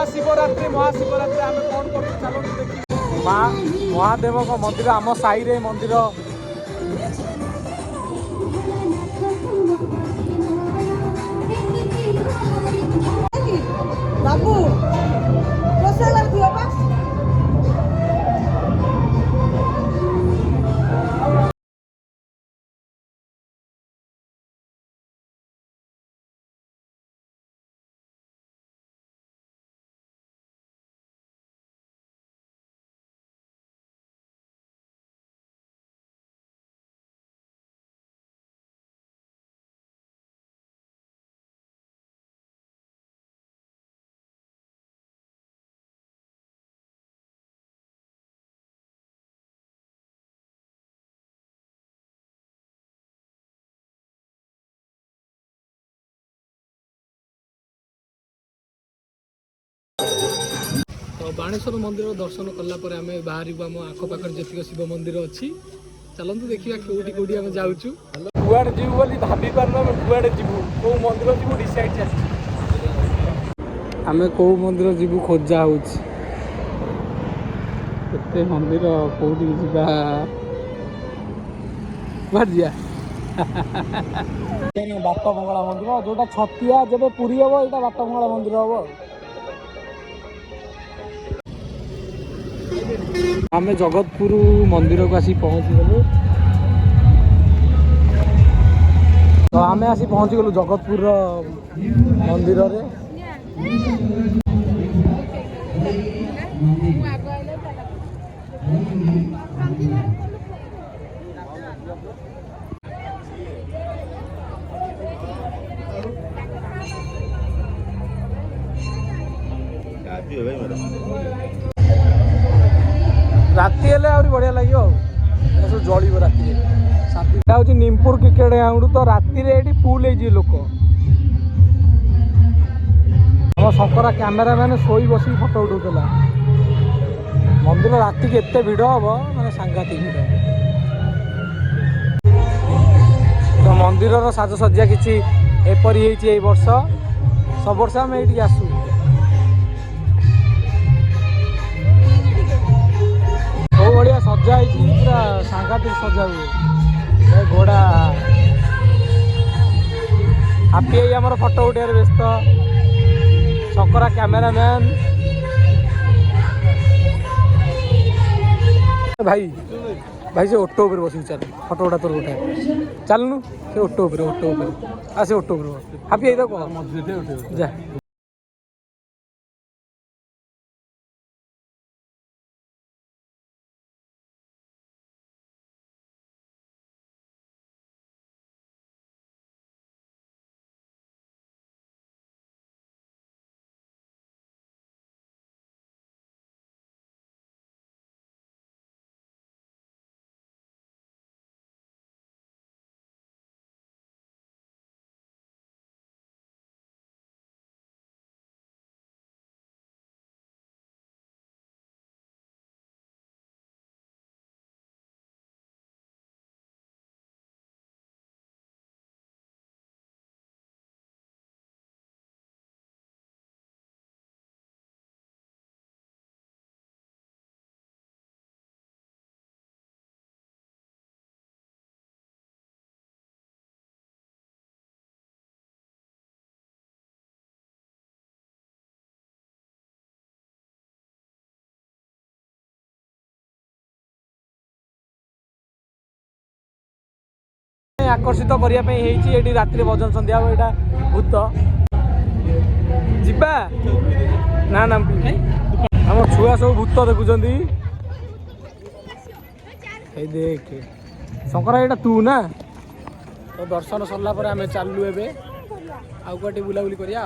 महाशिवरात्रि आम कौन कर चलो देखिए महादेव का मंदिर आम साई रे मंदिर बाबू तो बाणेश्वर मंदिर दर्शन कलापर आम बाहर आम आखपाख जी शिव मंदिर अच्छी चलते देखा कौटी कौटी आम जाऊँ कुआड़े जीव बोली भाभी पार्न कुआड़े जीवु कौ मंदिर जीवु डिसाइड चलती आम कौ मंदिर जीवु खोजा होते मंदिर कौटी जा बाट मंगला मंदिर जोटा छतिया जब पूरी हम यहाँ बाट मंगला मंदिर हम आम जगतपुर मंदिर को आसी पहुँची गलु तो आम आसी पहुँची गलु जगतपुर मंदिर रे राति हेले आहरी बढ़िया लगे सब जल राति हूँ निमपुर क्रिकेट ग्राउंड तो राति ये फुल हो लोक हम शंकरा कैमेरामैन शोई बस फटो उठाऊला मंदिर राति के एत भिड़ हम मैंने सांघातिक भिड़ तो मंदिर साजसज्जा किसी एपरी है वर्ष सब वर्ष आम ये आसू बढ़िया सजा पूरा सांघातिक सजा हुए घोड़ा हापी आम फटो उठार व्यस्त शंकरा कैमेरामैन भाई भाई से ऑटो पर बस चल फटो उठा तोर उठाए चलनु से ऑटो पर से ऑटो पर हापी आई कह जा आकर्षित करने रात भजन सन्ध्या यहाँ भूत जीवा ना ना आम छुआ सब भूत देखुं देख शंकरा यहाँ तू ना तो दर्शन सरला आम चलू ए आउटे बुलाबुली करा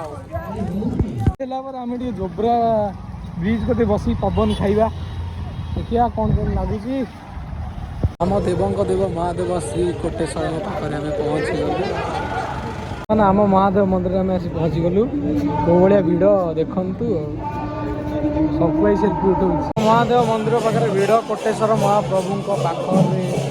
जोब्रा ब्रिज कते बसी पवन खाइबा देखिया कौन कौन लगुच आम देवंक देव महादेव श्री कोटेश्वर पाखे आम पहुँची गलु आम महादेव मंदिर आम आसी पहुँची गलु कौ भाया भिड़ देखु सब सेल्फी उठाऊ महादेव मंदिर पाखे भिड़ कोटेश्वर महाप्रभु पाखे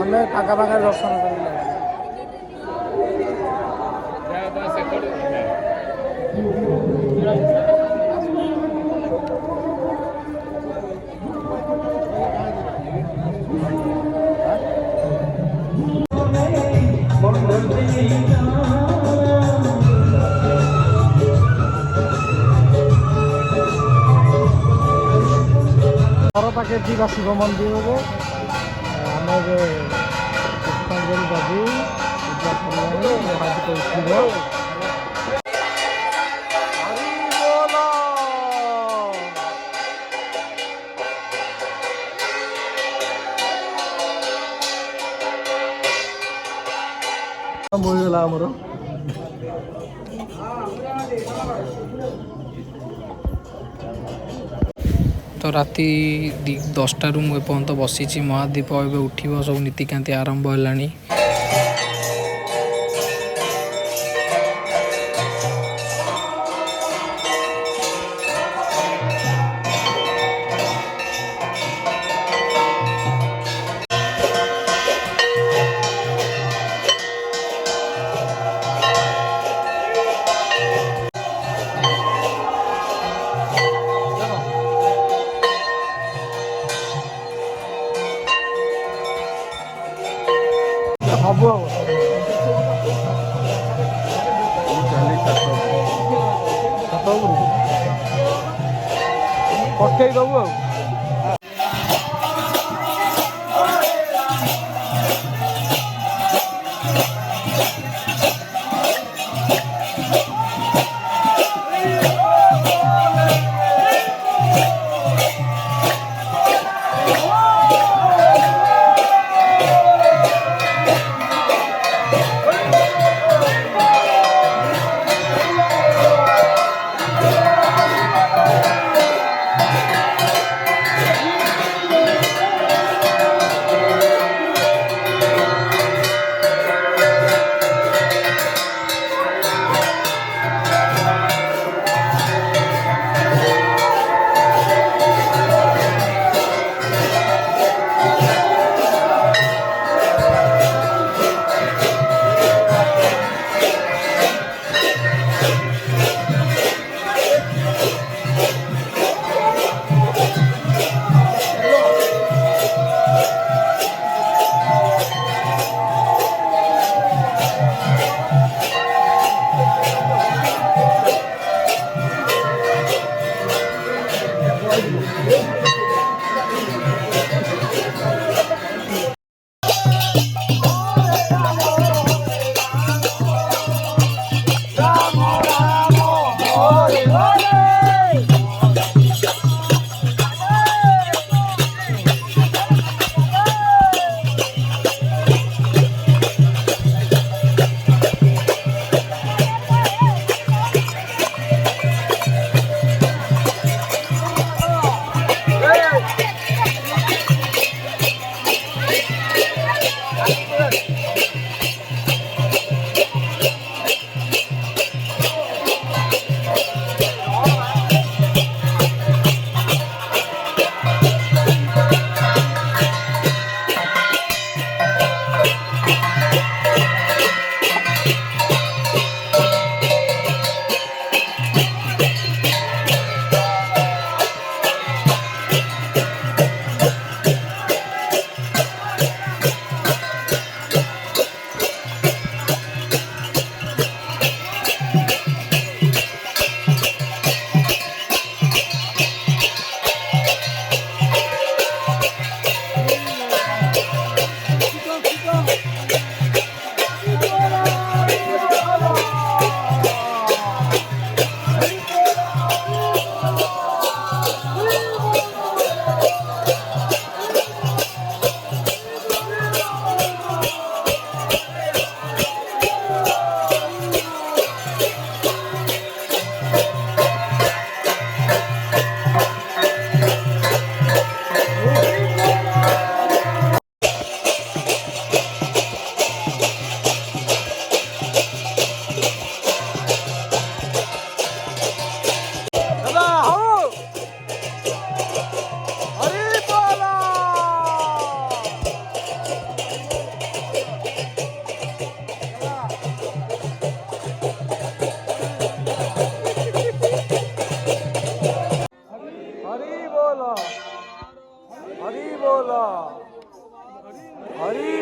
ଆମେ ପାଖାପାଖି ଦର୍ଶନ କରିବୁ। ଘର ପାଖେ ଥିବା ଶିବ ମନ୍ଦିରରେ ଆମେ ଏବେ ପୁଷ୍ପାଞ୍ଜଳି ଦେବୁ। ପୂଜା ସରିଲାଣି, ମହାଦୀପ ଉଠିବ। ବୋଇଗଲା ଆମର। ତ ରାତି 10ଟାରୁ ମୁଁ ଏପର୍ଯ୍ୟନ୍ତ ବସିଛି। ମହାଦୀପ ଏବେ ଉଠିବ, ସବୁ ନୀତିକାନ୍ତି ଆରମ୍ଭ ହେଲାଣି। ସବୁ ପଠେଇ ଦବୁ ଆଉ।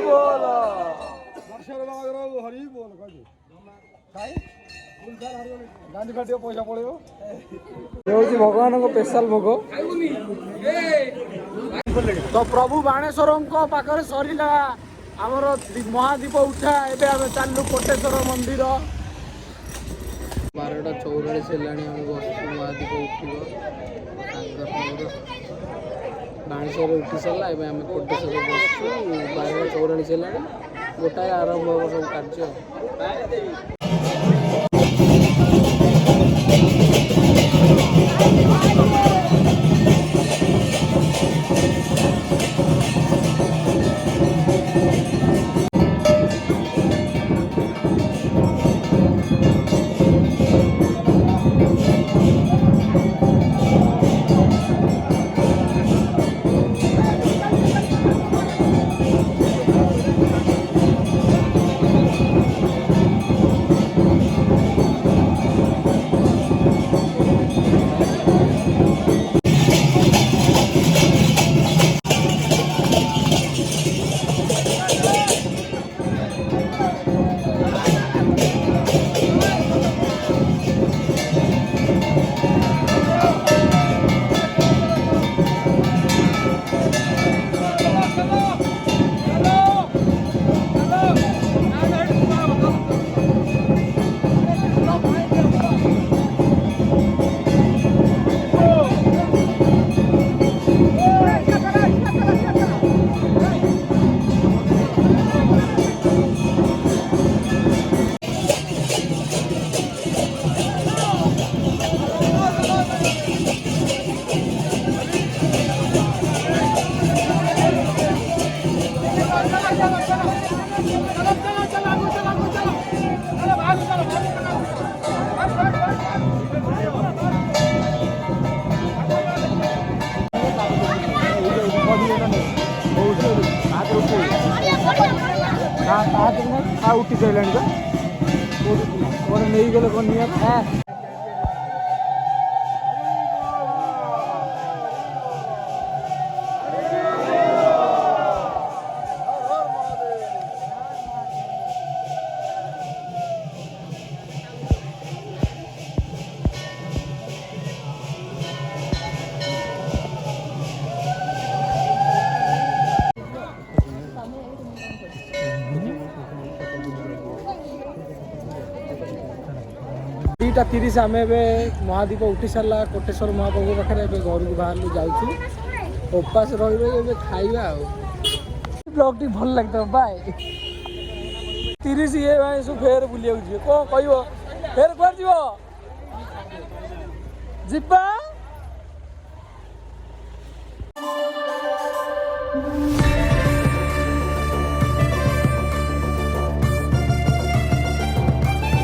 बोल हरि बोल गांधी घाटी पैसा पड़ेगा भगवान को स्पेशल भोग तो प्रभु बाणेश्वर पाखे सरला आमर महादीप उठा एवं आम चलू कोटेश्वर मंदिर 12:44 है बस महादीप उठ बाणेश्वर उठी सारा आम कोटेश्वर बसु 12:44 है गोटाए आरंभ हम सब कार्य उठी सारे नहीं गले कौन दुईटा 30 आम महादीप उठी सारा कोटेश्वर महाप्रभु पाखे घर को बाहर जाऊँ उपास रही खाइबा ब्लॉग टी भल लगता बाय 30 ये भाई सब फेर बुलिया कौन कह फेर कुआ जीवा